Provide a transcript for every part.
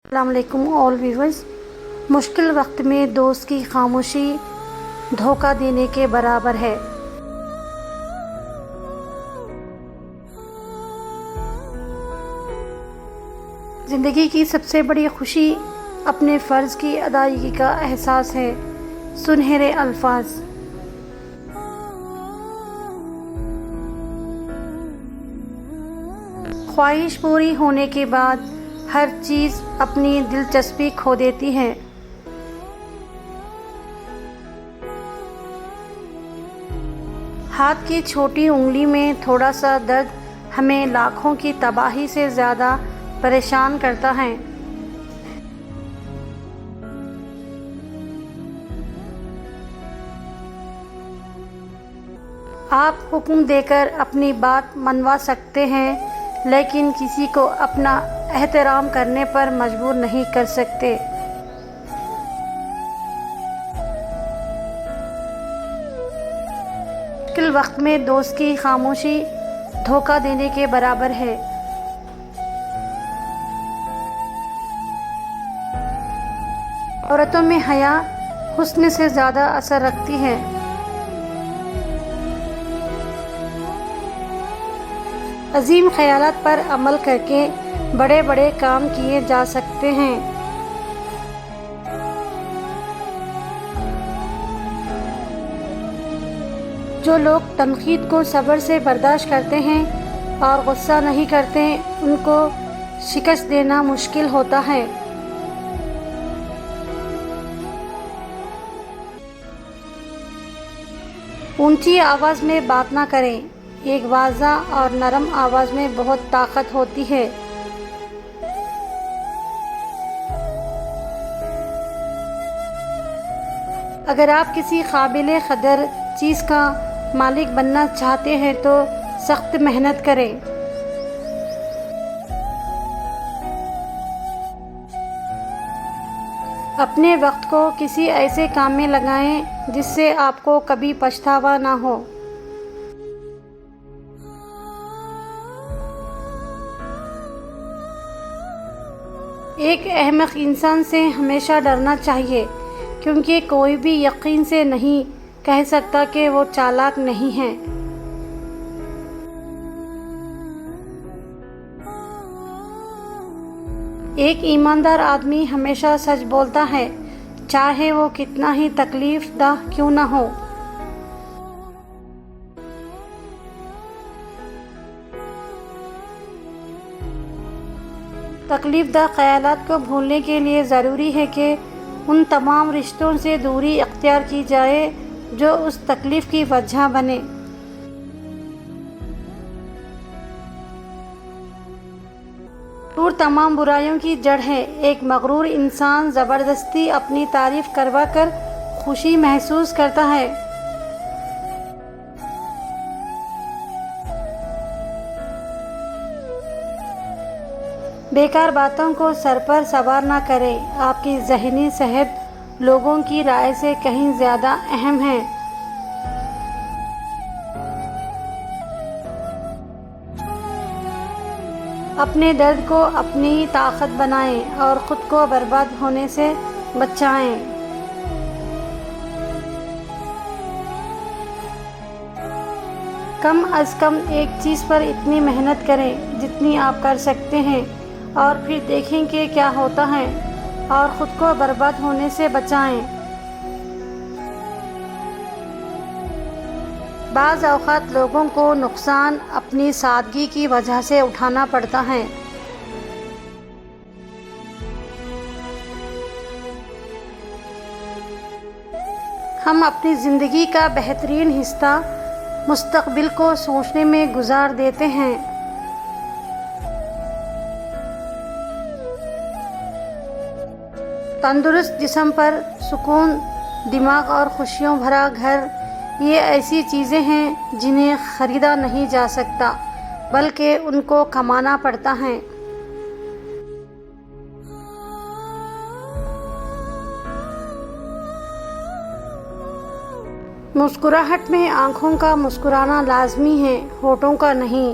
السلام علیکم آل ویورز. مشکل وقت میں دوست کی خاموشی دھوکہ دینے کے برابر ہے. زندگی کی سب سے بڑی خوشی اپنے فرض کی ادائیگی کا احساس ہے. سنہرے الفاظ. خواہش پوری ہونے کے بعد ہر چیز اپنی دلچسپی کھو دیتی ہے. ہاتھ کی چھوٹی انگلی میں تھوڑا سا درد ہمیں لاکھوں کی تباہی سے زیادہ پریشان کرتا ہے. آپ حکم دے کر اپنی بات منوا سکتے ہیں لیکن کسی کو اپنا احترام کرنے پر مجبور نہیں کر سکتے. مشکل وقت میں دوست کی خاموشی دھوکہ دینے کے برابر ہے. عورتوں میں حیا حسن سے زیادہ اثر رکھتی ہے. عظیم خیالات پر عمل کر کے بڑے بڑے کام کیے جا سکتے ہیں. جو لوگ تنقید کو صبر سے برداشت کرتے ہیں اور غصہ نہیں کرتے ان کو شکست دینا مشکل ہوتا ہے. اونچی آواز میں بات نہ کریں. ایک واضح اور نرم آواز میں بہت طاقت ہوتی ہے. اگر آپ کسی قابل قدر چیز کا مالک بننا چاہتے ہیں تو سخت محنت کریں. اپنے وقت کو کسی ایسے کام میں لگائیں جس سے آپ کو کبھی پچھتاوا نہ ہو. ایک احمق انسان سے ہمیشہ ڈرنا چاہیے کیونکہ کوئی بھی یقین سے نہیں کہہ سکتا کہ وہ چالاک نہیں ہے. ایک ایماندار آدمی ہمیشہ سچ بولتا ہے چاہے وہ کتنا ہی تکلیف دہ کیوں نہ ہو. تکلیف دہ خیالات کو بھولنے کے لیے ضروری ہے کہ ان تمام رشتوں سے دوری اختیار کی جائے جو اس تکلیف کی وجہ بنے. غرور تمام برائیوں کی جڑ ہے. ایک مغرور انسان زبردستی اپنی تعریف کروا کر خوشی محسوس کرتا ہے. بیکار باتوں کو سر پر سوار نہ کریں. آپ کی ذہنی صحت لوگوں کی رائے سے کہیں زیادہ اہم ہے. اپنے درد کو اپنی طاقت بنائیں اور خود کو برباد ہونے سے بچائیں. کم از کم ایک چیز پر اتنی محنت کریں جتنی آپ کر سکتے ہیں اور پھر دیکھیں کہ کیا ہوتا ہے اور خود کو برباد ہونے سے بچائیں. بعض اوقات لوگوں کو نقصان اپنی سادگی کی وجہ سے اٹھانا پڑتا ہے. ہم اپنی زندگی کا بہترین حصہ مستقبل کو سوچنے میں گزار دیتے ہیں. تندرست جسم پر سکون دماغ اور خوشیوں بھرا گھر یہ ایسی چیزیں ہیں جنہیں خریدا نہیں جا سکتا بلکہ ان کو کمانا پڑتا ہے. مسکراہٹ میں آنکھوں کا مسکرانا لازمی ہے ہونٹوں کا نہیں.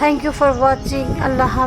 Thank you for watching. Allah Hafiz.